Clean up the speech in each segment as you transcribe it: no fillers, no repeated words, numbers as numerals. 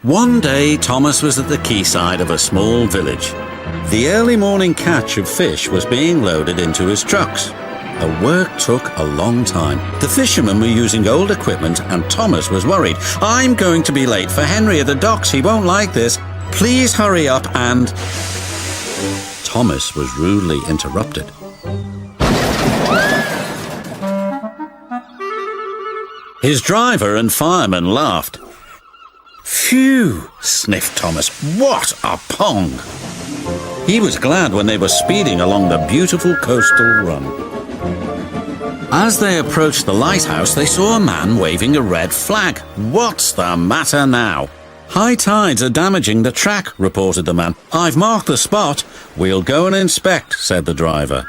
One day, Thomas was at the quayside of a small village. The early morning catch of fish was being loaded into his trucks. The work took a long time. The fishermen were using old equipment and Thomas was worried. "I'm going to be late for Henry at the docks. He won't like this. Please hurry up," and Thomas was rudely interrupted. His driver and fireman laughed. "Phew," sniffed Thomas. "What a pong!" He was glad when they were speeding along the beautiful coastal run. As they approached the lighthouse, they saw a man waving a red flag. "What's the matter now?" "High tides are damaging the track," reported the man. "I've marked the spot." "We'll go and inspect," said the driver.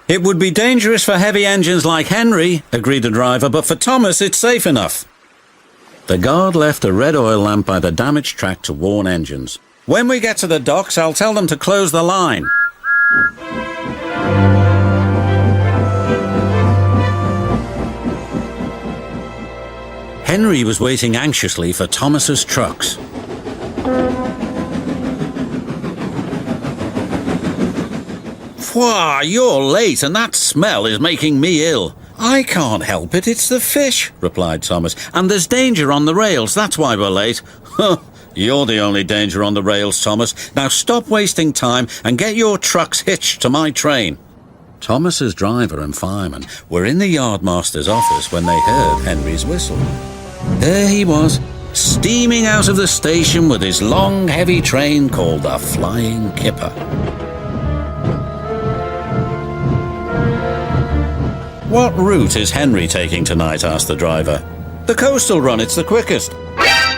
"It would be dangerous for heavy engines like Henry," agreed the driver, "but for Thomas it's safe enough." The guard left a red oil lamp by the damaged track to warn engines. "When we get to the docks, I'll tell them to close the line." Henry was waiting anxiously for Thomas's trucks. "Why, you're late and that smell is making me ill." "I can't help it, it's the fish," replied Thomas. "And there's danger on the rails, that's why we're late." "Huh, you're the only danger on the rails, Thomas. Now stop wasting time and get your trucks hitched to my train." Thomas's driver and fireman were in the yardmaster's office when they heard Henry's whistle. There he was, steaming out of the station with his long, heavy train called the Flying Kipper. "What route is Henry taking tonight?" asked the driver. "The coastal run, it's the quickest."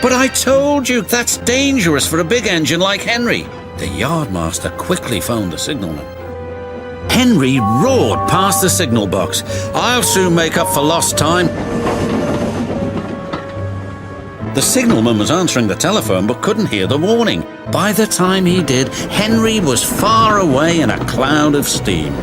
"But I told you, that's dangerous for a big engine like Henry." The yardmaster quickly phoned the signalman. Henry roared past the signal box. "I'll soon make up for lost time." The signalman was answering the telephone but couldn't hear the warning. By the time he did, Henry was far away in a cloud of steam.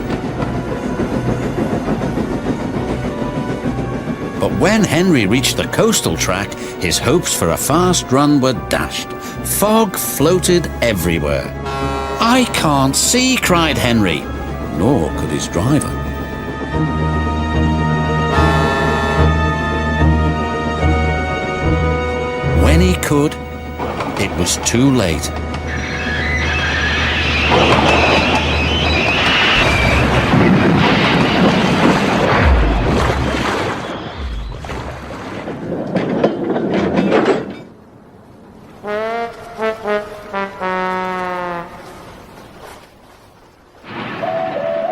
But when Henry reached the coastal track, his hopes for a fast run were dashed. Fog floated everywhere. "I can't see," cried Henry. Nor could his driver. When he could, it was too late.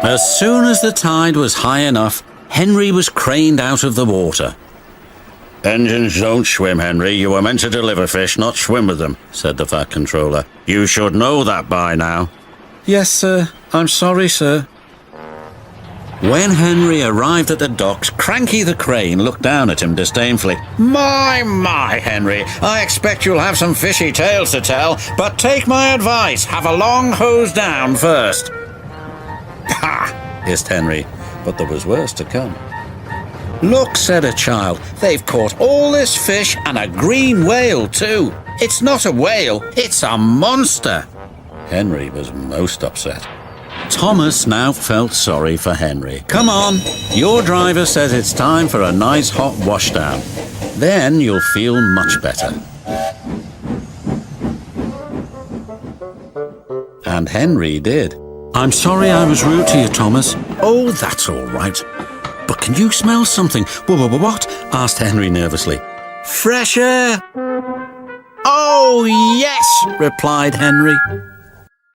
As soon as the tide was high enough, Henry was craned out of the water. "Engines don't swim, Henry. You were meant to deliver fish, not swim with them," said the fat controller. "You should know that by now." "Yes, sir. I'm sorry, sir." When Henry arrived at the docks, Cranky the crane looked down at him disdainfully. My, Henry, I expect you'll have some fishy tales to tell, but take my advice, have a long hose down first." "Ha!" hissed Henry, but there was worse to come. "Look," said a child, "they've caught all this fish and a green whale too. It's not a whale, it's a monster." Henry was most upset. Thomas now felt sorry for Henry. "Come on, your driver says it's time for a nice hot washdown. Then you'll feel much better." And Henry did. "I'm sorry I was rude to you, Thomas." "Oh, that's all right. But can you smell something?" What? asked Henry nervously. "Fresh air." "Oh, yes," replied Henry.